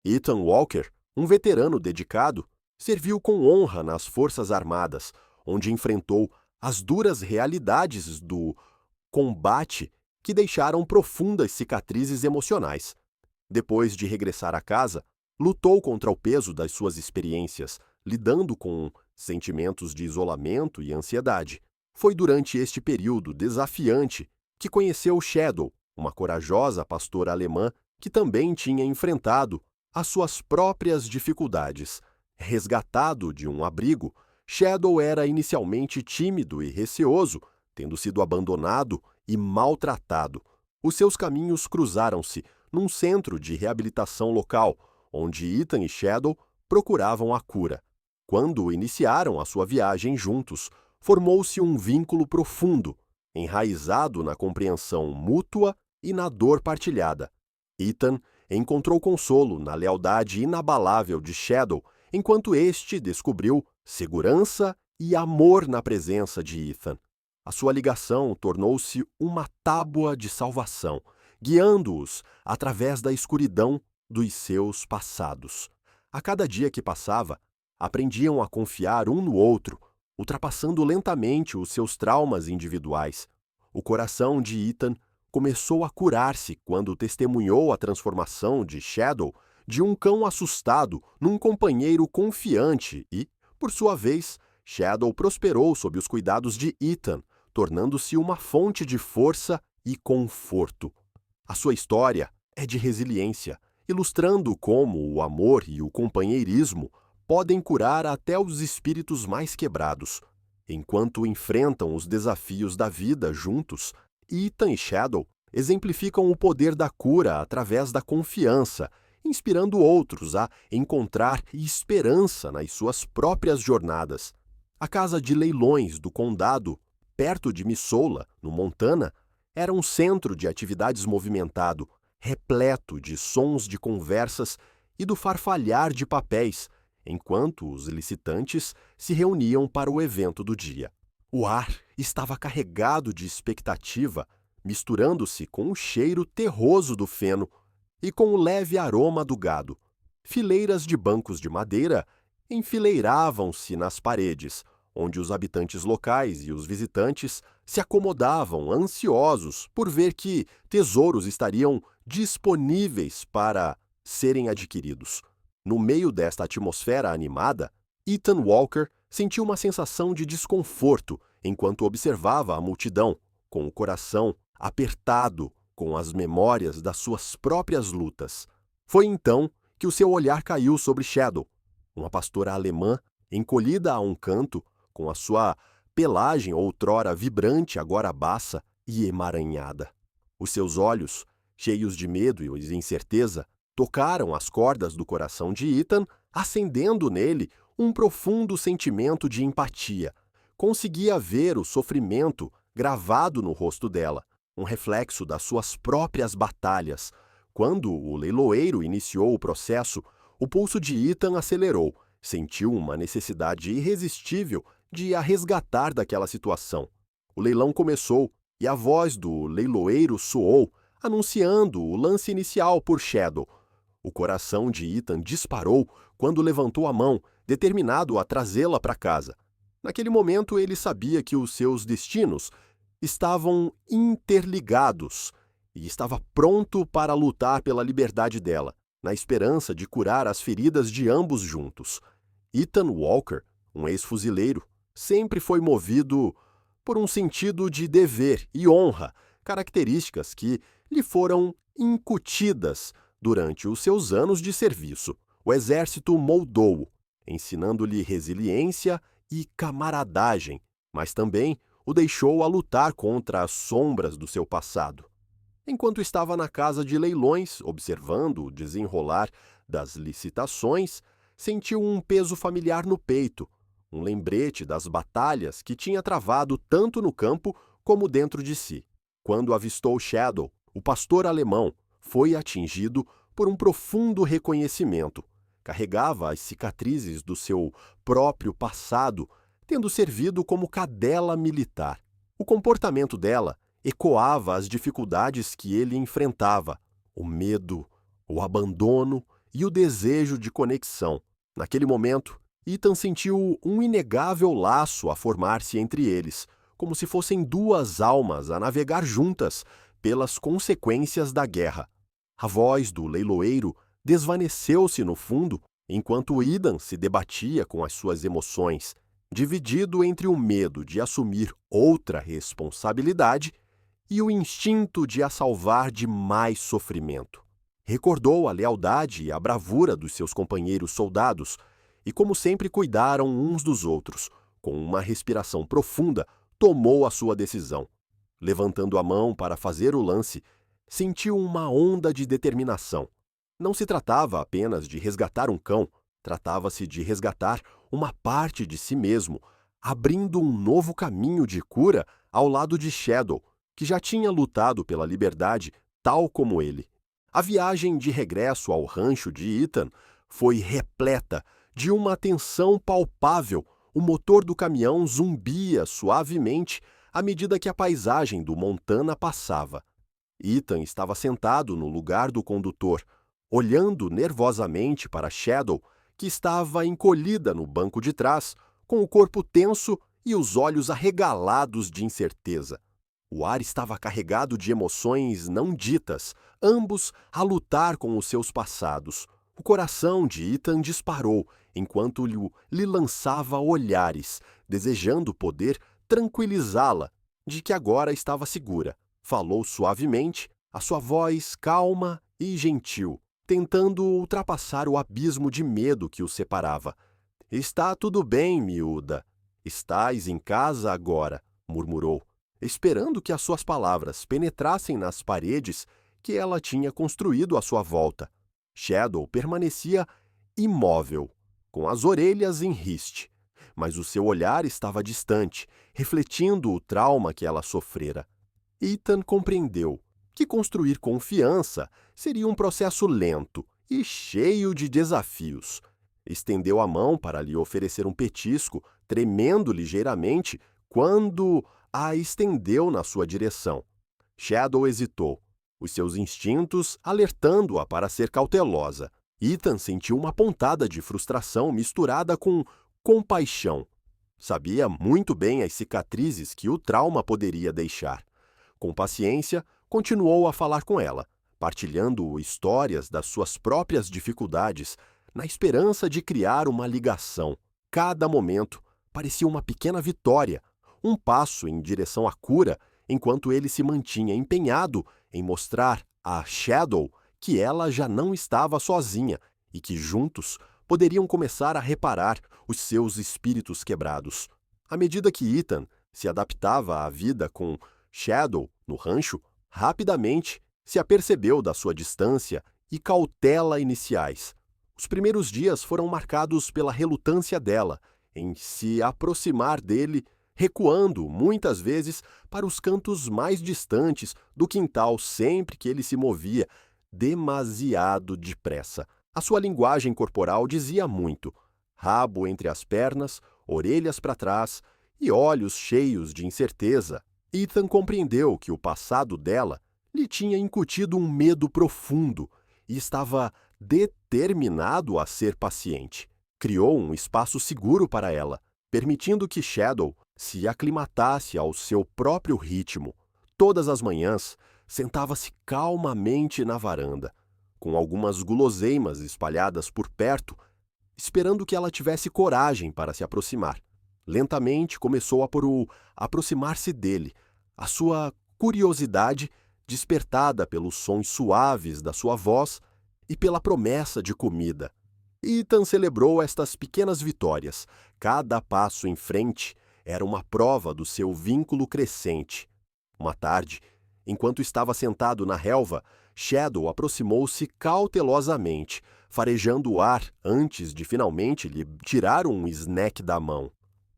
Ethan Walker, um veterano dedicado, serviu com honra nas Forças Armadas, onde enfrentou as duras realidades do combate que deixaram profundas cicatrizes emocionais. Depois de regressar a casa, lutou contra o peso das suas experiências, lidando com sentimentos de isolamento e ansiedade. Foi durante este período desafiante que conheceu Shadow, uma corajosa pastora alemã que também tinha enfrentado as suas próprias dificuldades. Resgatado de um abrigo, Shadow era inicialmente tímido e receoso, tendo sido abandonado e maltratado. Os seus caminhos cruzaram-se num centro de reabilitação local, onde Ethan e Shadow procuravam a cura. Quando iniciaram a sua viagem juntos, formou-se um vínculo profundo, enraizado na compreensão mútua e na dor partilhada. Ethan encontrou consolo na lealdade inabalável de Shadow, enquanto este descobriu segurança e amor na presença de Ethan. A sua ligação tornou-se uma tábua de salvação, guiando-os através da escuridão dos seus passados. A cada dia que passava, aprendiam a confiar um no outro, ultrapassando lentamente os seus traumas individuais. O coração de Ethan começou a curar-se quando testemunhou a transformação de Shadow de um cão assustado num companheiro confiante e, por sua vez, Shadow prosperou sob os cuidados de Ethan, tornando-se uma fonte de força e conforto. A sua história é de resiliência, ilustrando como o amor e o companheirismo podem curar até os espíritos mais quebrados. Enquanto enfrentam os desafios da vida juntos, Ethan e Shadow exemplificam o poder da cura através da confiança, inspirando outros a encontrar esperança nas suas próprias jornadas. A casa de leilões do condado, perto de Missoula, no Montana, era um centro de atividades movimentado, repleto de sons de conversas e do farfalhar de papéis, enquanto os licitantes se reuniam para o evento do dia. O ar estava carregado de expectativa, misturando-se com o cheiro terroso do feno e com o leve aroma do gado. Fileiras de bancos de madeira enfileiravam-se nas paredes, onde os habitantes locais e os visitantes se acomodavam ansiosos por ver que tesouros estariam disponíveis para serem adquiridos. No meio desta atmosfera animada, Ethan Walker sentiu uma sensação de desconforto enquanto observava a multidão, com o coração apertado com as memórias das suas próprias lutas. Foi então que o seu olhar caiu sobre Shadow, uma pastora alemã encolhida a um canto, com a sua pelagem outrora vibrante, agora baça e emaranhada. Os seus olhos, cheios de medo e de incerteza, tocaram as cordas do coração de Ethan, acendendo nele um profundo sentimento de empatia. Conseguia ver o sofrimento gravado no rosto dela, um reflexo das suas próprias batalhas. Quando o leiloeiro iniciou o processo, o pulso de Ethan acelerou. Sentiu uma necessidade irresistível de a resgatar daquela situação. O leilão começou e a voz do leiloeiro soou, anunciando o lance inicial por Shadow. O coração de Ethan disparou quando levantou a mão, determinado a trazê-la para casa. Naquele momento, ele sabia que os seus destinos estavam interligados e estava pronto para lutar pela liberdade dela, na esperança de curar as feridas de ambos juntos. Ethan Walker, um ex-fuzileiro, sempre foi movido por um sentido de dever e honra, características que lhe foram incutidas durante os seus anos de serviço. O exército moldou-o, ensinando-lhe resiliência e camaradagem, mas também o deixou a lutar contra as sombras do seu passado. Enquanto estava na casa de leilões, observando o desenrolar das licitações, sentiu um peso familiar no peito, um lembrete das batalhas que tinha travado tanto no campo como dentro de si. Quando avistou Shadow, o pastor alemão foi atingido por um profundo reconhecimento. Carregava as cicatrizes do seu próprio passado, tendo servido como cadela militar. O comportamento dela ecoava as dificuldades que ele enfrentava, o medo, o abandono e o desejo de conexão. Naquele momento, Ethan sentiu um inegável laço a formar-se entre eles, como se fossem duas almas a navegar juntas pelas consequências da guerra. A voz do leiloeiro desvaneceu-se no fundo, enquanto Ethan se debatia com as suas emoções, dividido entre o medo de assumir outra responsabilidade e o instinto de a salvar de mais sofrimento. Recordou a lealdade e a bravura dos seus companheiros soldados e, como sempre, cuidaram uns dos outros. Com uma respiração profunda, tomou a sua decisão. Levantando a mão para fazer o lance, sentiu uma onda de determinação. Não se tratava apenas de resgatar um cão, tratava-se de resgatar uma parte de si mesmo, abrindo um novo caminho de cura ao lado de Shadow, que já tinha lutado pela liberdade tal como ele. A viagem de regresso ao rancho de Ethan foi repleta de uma tensão palpável. O motor do caminhão zumbia suavemente à medida que a paisagem do Montana passava. Ethan estava sentado no lugar do condutor, olhando nervosamente para Shadow, que estava encolhida no banco de trás, com o corpo tenso e os olhos arregalados de incerteza. O ar estava carregado de emoções não ditas, ambos a lutar com os seus passados. O coração de Ethan disparou enquanto lhe lançava olhares, desejando poder tranquilizá-la de que agora estava segura. Falou suavemente, a sua voz calma e gentil, tentando ultrapassar o abismo de medo que os separava. "Está tudo bem, miúda. Estás em casa agora", murmurou, esperando que as suas palavras penetrassem nas paredes que ela tinha construído à sua volta. Shadow permanecia imóvel, com as orelhas em riste, mas o seu olhar estava distante, refletindo o trauma que ela sofrera. Ethan compreendeu que construir confiança seria um processo lento e cheio de desafios. Estendeu a mão para lhe oferecer um petisco, tremendo ligeiramente quando a estendeu na sua direção. Shadow hesitou, os seus instintos alertando-a para ser cautelosa. Ethan sentiu uma pontada de frustração misturada com compaixão. Sabia muito bem as cicatrizes que o trauma poderia deixar. Com paciência, continuou a falar com ela, partilhando histórias das suas próprias dificuldades, na esperança de criar uma ligação. Cada momento parecia uma pequena vitória, um passo em direção à cura, enquanto ele se mantinha empenhado em mostrar a Shadow que ela já não estava sozinha e que juntos poderiam começar a reparar os seus espíritos quebrados. À medida que Ethan se adaptava à vida com Shadow no rancho, rapidamente se apercebeu da sua distância e cautela iniciais. Os primeiros dias foram marcados pela relutância dela em se aproximar dele, recuando muitas vezes para os cantos mais distantes do quintal sempre que ele se movia demasiado depressa. A sua linguagem corporal dizia muito: rabo entre as pernas, orelhas para trás e olhos cheios de incerteza. Ethan compreendeu que o passado dela lhe tinha incutido um medo profundo e estava determinado a ser paciente. Criou um espaço seguro para ela, permitindo que Shadow se aclimatasse ao seu próprio ritmo. Todas as manhãs, sentava-se calmamente na varanda, com algumas guloseimas espalhadas por perto, esperando que ela tivesse coragem para se aproximar. Lentamente começou a aproximar-se dele, a sua curiosidade despertada pelos sons suaves da sua voz e pela promessa de comida. Ethan celebrou estas pequenas vitórias. Cada passo em frente era uma prova do seu vínculo crescente. Uma tarde, enquanto estava sentado na relva, Shadow aproximou-se cautelosamente, farejando o ar antes de finalmente lhe tirar um snack da mão.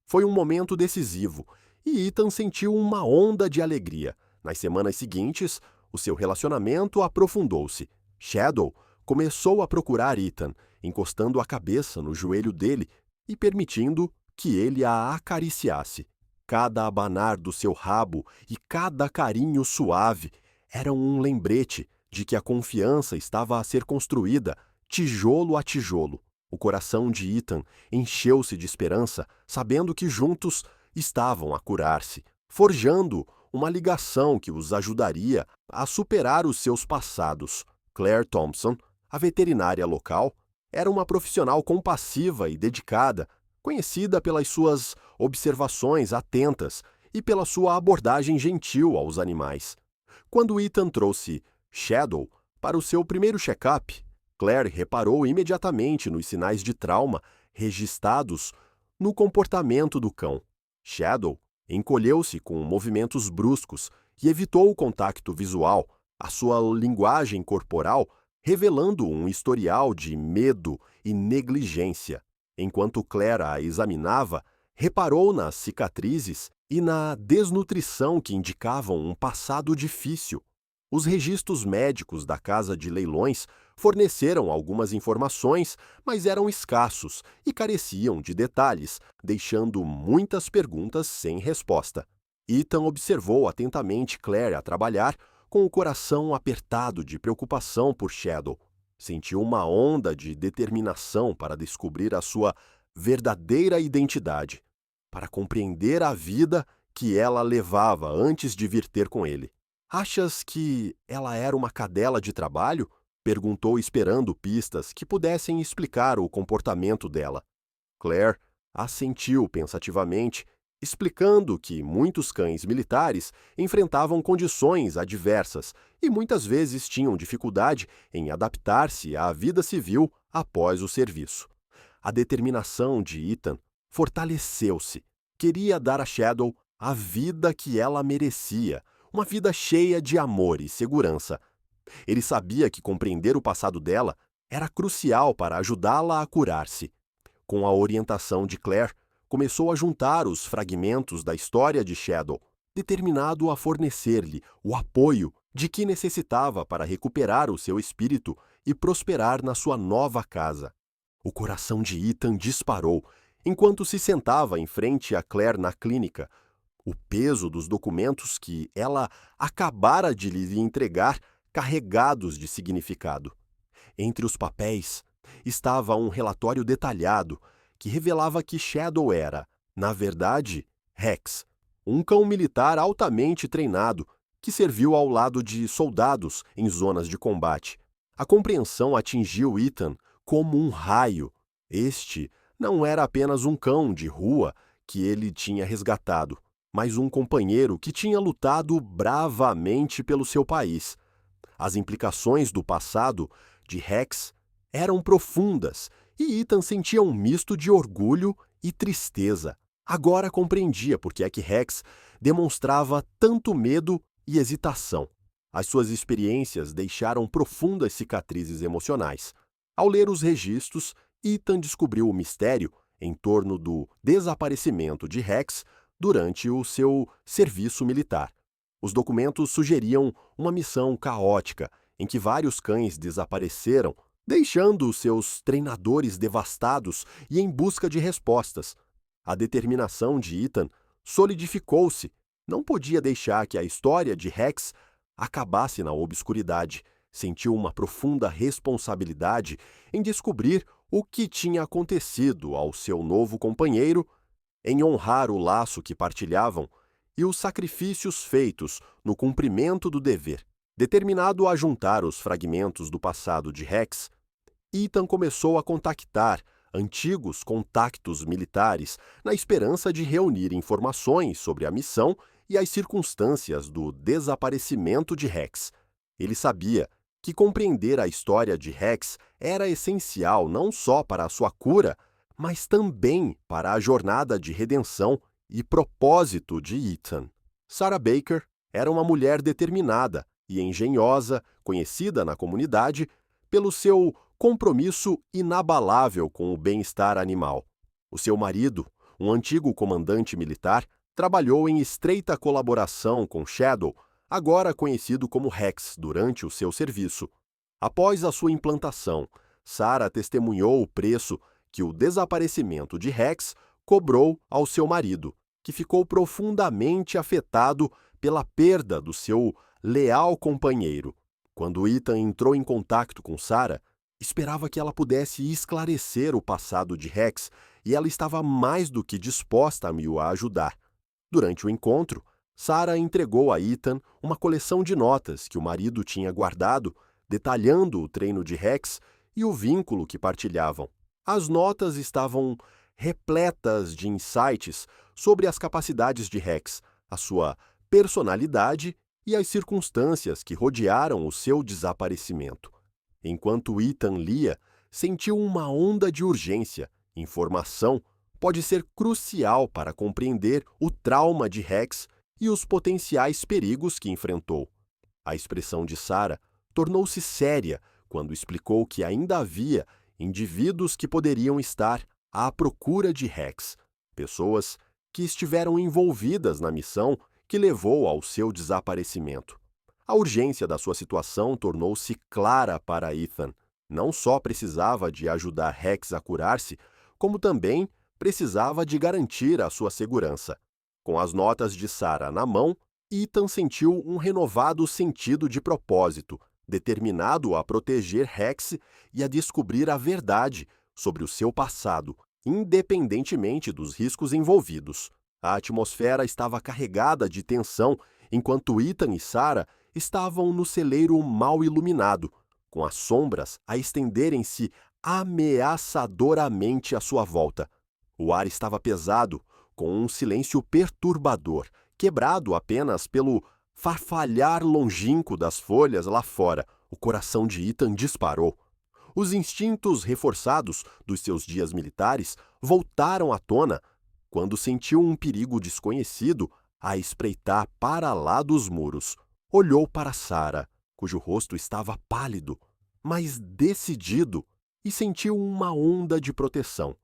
Foi um momento decisivo, e Ethan sentiu uma onda de alegria. Nas semanas seguintes, o seu relacionamento aprofundou-se. Shadow começou a procurar Ethan, encostando a cabeça no joelho dele e permitindo que ele a acariciasse. Cada abanar do seu rabo e cada carinho suave eram um lembrete de que a confiança estava a ser construída tijolo a tijolo. O coração de Ethan encheu-se de esperança, sabendo que juntos estavam a curar-se, forjando uma ligação que os ajudaria a superar os seus passados. Claire Thompson, a veterinária local, era uma profissional compassiva e dedicada, conhecida pelas suas observações atentas e pela sua abordagem gentil aos animais. Quando Ethan trouxe Shadow para o seu primeiro check-up, Claire reparou imediatamente nos sinais de trauma registrados no comportamento do cão. Shadow encolheu-se com movimentos bruscos e evitou o contato visual, a sua linguagem corporal revelando um historial de medo e negligência. Enquanto Claire a examinava, reparou nas cicatrizes e na desnutrição que indicavam um passado difícil. Os registros médicos da casa de leilões forneceram algumas informações, mas eram escassos e careciam de detalhes, deixando muitas perguntas sem resposta. Ethan observou atentamente Claire a trabalhar, com o coração apertado de preocupação por Shadow. Sentiu uma onda de determinação para descobrir a sua verdadeira identidade, para compreender a vida que ela levava antes de vir ter com ele. "Achas que ela era uma cadela de trabalho?" perguntou, esperando pistas que pudessem explicar o comportamento dela. Claire assentiu pensativamente, explicando que muitos cães militares enfrentavam condições adversas e muitas vezes tinham dificuldade em adaptar-se à vida civil após o serviço. A determinação de Ethan fortaleceu-se. Queria dar a Shadow a vida que ela merecia, uma vida cheia de amor e segurança. Ele sabia que compreender o passado dela era crucial para ajudá-la a curar-se. Com a orientação de Claire, começou a juntar os fragmentos da história de Shadow, determinado a fornecer-lhe o apoio de que necessitava para recuperar o seu espírito e prosperar na sua nova casa. O coração de Ethan disparou enquanto se sentava em frente a Claire na clínica. O peso dos documentos que ela acabara de lhe entregar, carregados de significado. Entre os papéis estava um relatório detalhado que revelava que Shadow era, na verdade, Rex, um cão militar altamente treinado que serviu ao lado de soldados em zonas de combate. A compreensão atingiu Ethan como um raio. Este não era apenas um cão de rua que ele tinha resgatado, mas um companheiro que tinha lutado bravamente pelo seu país. As implicações do passado de Rex eram profundas e Ethan sentia um misto de orgulho e tristeza. Agora compreendia por que é que Rex demonstrava tanto medo e hesitação. As suas experiências deixaram profundas cicatrizes emocionais. Ao ler os registros, Ethan descobriu o mistério em torno do desaparecimento de Rex durante o seu serviço militar. Os documentos sugeriam uma missão caótica, em que vários cães desapareceram, deixando seus treinadores devastados e em busca de respostas. A determinação de Ethan solidificou-se. Não podia deixar que a história de Rex acabasse na obscuridade. Sentiu uma profunda responsabilidade em descobrir o que tinha acontecido ao seu novo companheiro, em honrar o laço que partilhavam e os sacrifícios feitos no cumprimento do dever. Determinado a juntar os fragmentos do passado de Rex, Ethan começou a contactar antigos contactos militares na esperança de reunir informações sobre a missão e as circunstâncias do desaparecimento de Rex. Ele sabia que compreender a história de Rex era essencial não só para a sua cura, mas também para a jornada de redenção e propósito de Ethan. Sarah Baker era uma mulher determinada e engenhosa, conhecida na comunidade pelo seu compromisso inabalável com o bem-estar animal. O seu marido, um antigo comandante militar, trabalhou em estreita colaboração com Shadow, agora conhecido como Rex, durante o seu serviço. Após a sua implantação, Sarah testemunhou o preço que o desaparecimento de Rex cobrou ao seu marido, que ficou profundamente afetado pela perda do seu leal companheiro. Quando Ethan entrou em contato com Sarah, Esperava que ela pudesse esclarecer o passado de Rex e ela estava mais do que disposta a Mil a ajudar. Durante o encontro, Sarah entregou a Ethan uma coleção de notas que o marido tinha guardado, detalhando o treino de Rex e o vínculo que partilhavam. As notas estavam repletas de insights sobre as capacidades de Rex, a sua personalidade e as circunstâncias que rodearam o seu desaparecimento. Enquanto Ethan lia, sentiu uma onda de urgência. Informação pode ser crucial para compreender o trauma de Rex e os potenciais perigos que enfrentou. A expressão de Sarah tornou-se séria quando explicou que ainda havia indivíduos que poderiam estar à procura de Rex, pessoas que estiveram envolvidas na missão que levou ao seu desaparecimento. A urgência da sua situação tornou-se clara para Ethan. Não só precisava de ajudar Rex a curar-se, como também precisava de garantir a sua segurança. Com as notas de Sarah na mão, Ethan sentiu um renovado sentido de propósito, determinado a proteger Rex e a descobrir a verdade sobre o seu passado, independentemente dos riscos envolvidos. A atmosfera estava carregada de tensão enquanto Ethan e Sarah estavam no celeiro mal iluminado, com as sombras a estenderem-se ameaçadoramente à sua volta. O ar estava pesado, com um silêncio perturbador, quebrado apenas pelo farfalhar longínquo das folhas lá fora. O coração de Ethan disparou. Os instintos reforçados dos seus dias militares voltaram à tona quando sentiu um perigo desconhecido a espreitar para lá dos muros. Olhou para Sarah, cujo rosto estava pálido, mas decidido, e sentiu uma onda de proteção.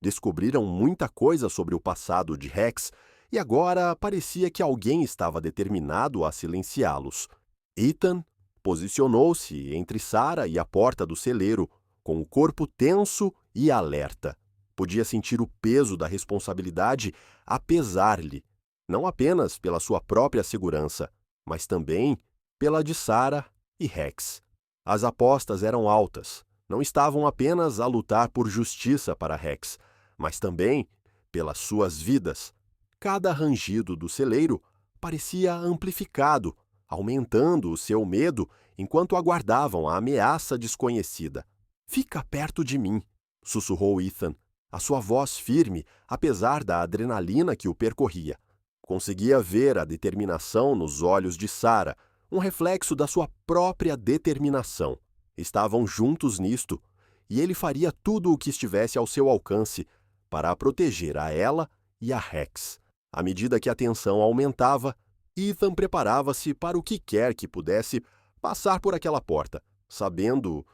Descobriram muita coisa sobre o passado de Rex e agora parecia que alguém estava determinado a silenciá-los. Ethan posicionou-se entre Sarah e a porta do celeiro, com o corpo tenso e alerta. Podia sentir o peso da responsabilidade a pesar-lhe, não apenas pela sua própria segurança, mas também pela de Sarah e Rex. As apostas eram altas. Não estavam apenas a lutar por justiça para Rex, mas também pelas suas vidas. Cada rangido do celeiro parecia amplificado, aumentando o seu medo enquanto aguardavam a ameaça desconhecida. "Fica perto de mim", sussurrou Ethan, a sua voz firme, apesar da adrenalina que o percorria. Conseguia ver a determinação nos olhos de Sarah, um reflexo da sua própria determinação. Estavam juntos nisto, e ele faria tudo o que estivesse ao seu alcance para a proteger a ela e a Rex. À medida que a tensão aumentava, Ethan preparava-se para o que quer que pudesse passar por aquela porta, sabendo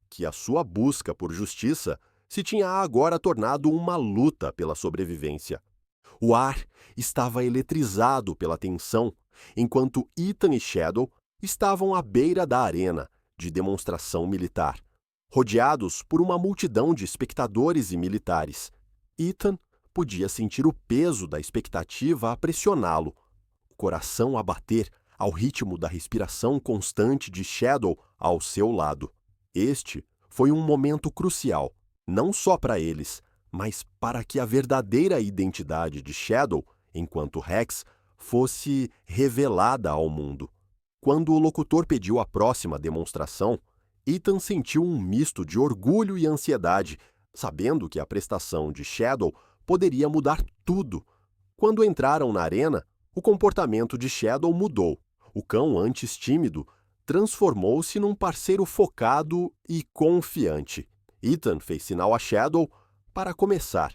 que a sua busca por justiça se tinha agora tornado uma luta pela sobrevivência. O ar estava eletrizado pela tensão, enquanto Ethan e Shadow estavam à beira da arena de demonstração militar, rodeados por uma multidão de espectadores e militares. Ethan podia sentir o peso da expectativa a pressioná-lo, o coração a bater ao ritmo da respiração constante de Shadow ao seu lado. Este foi um momento crucial, não só para eles, mas para que a verdadeira identidade de Shadow, enquanto Rex, fosse revelada ao mundo. Quando o locutor pediu a próxima demonstração, Ethan sentiu um misto de orgulho e ansiedade, sabendo que a prestação de Shadow poderia mudar tudo. Quando entraram na arena, o comportamento de Shadow mudou. O cão antes tímido transformou-se num parceiro focado e confiante. Ethan fez sinal a Shadow para começar,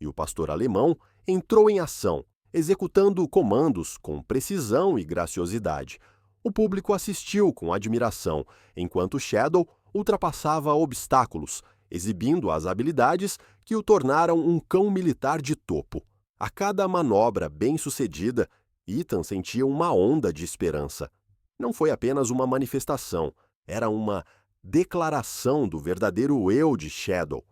e o pastor alemão entrou em ação, executando comandos com precisão e graciosidade. O público assistiu com admiração, enquanto Shadow ultrapassava obstáculos, exibindo as habilidades que o tornaram um cão militar de topo. A cada manobra bem-sucedida, Ethan sentia uma onda de esperança. Não foi apenas uma manifestação, era uma declaração do verdadeiro eu de Shadow.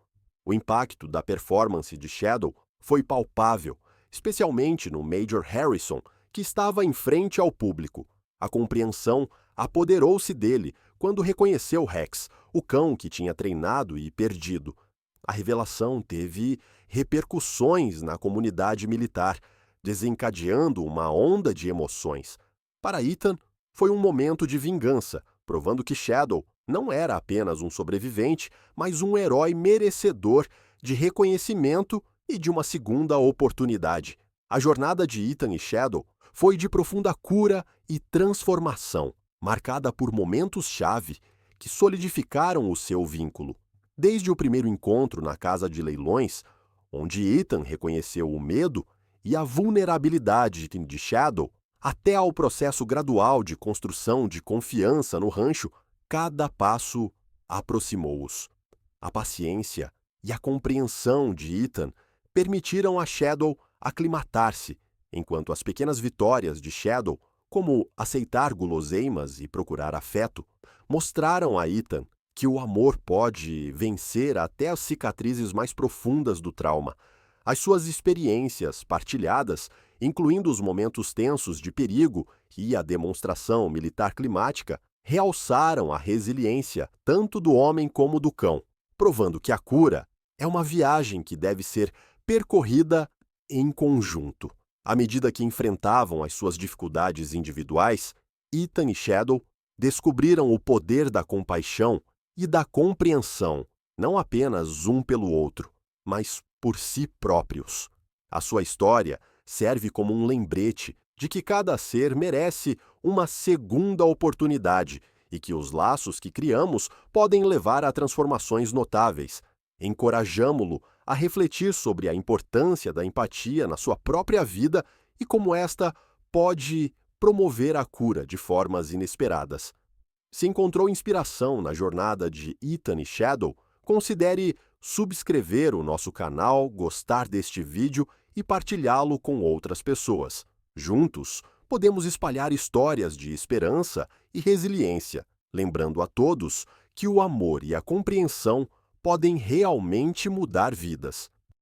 O impacto da performance de Shadow foi palpável, especialmente no Major Harrison, que estava em frente ao público. A compreensão apoderou-se dele quando reconheceu Rex, o cão que tinha treinado e perdido. A revelação teve repercussões na comunidade militar, desencadeando uma onda de emoções. Para Ethan, foi um momento de vingança, provando que Shadow não era apenas um sobrevivente, mas um herói merecedor de reconhecimento e de uma segunda oportunidade. A jornada de Ethan e Shadow foi de profunda cura e transformação, marcada por momentos-chave que solidificaram o seu vínculo. Desde o primeiro encontro na casa de leilões, onde Ethan reconheceu o medo e a vulnerabilidade de Shadow, até ao processo gradual de construção de confiança no rancho, cada passo aproximou-os. A paciência e a compreensão de Ethan permitiram a Shadow aclimatar-se, enquanto as pequenas vitórias de Shadow, como aceitar guloseimas e procurar afeto, mostraram a Ethan que o amor pode vencer até as cicatrizes mais profundas do trauma. As suas experiências partilhadas, incluindo os momentos tensos de perigo e a demonstração militar climática, realçaram a resiliência tanto do homem como do cão, provando que a cura é uma viagem que deve ser percorrida em conjunto. À medida que enfrentavam as suas dificuldades individuais, Ethan e Shadow descobriram o poder da compaixão e da compreensão, não apenas um pelo outro, mas por si próprios. A sua história serve como um lembrete de que cada ser merece uma segunda oportunidade e que os laços que criamos podem levar a transformações notáveis. Encorajamo-lo a refletir sobre a importância da empatia na sua própria vida e como esta pode promover a cura de formas inesperadas. Se encontrou inspiração na jornada de Ethan e Shadow, considere subscrever o nosso canal, gostar deste vídeo e partilhá-lo com outras pessoas. Juntos, podemos espalhar histórias de esperança e resiliência, lembrando a todos que o amor e a compreensão podem realmente mudar vidas.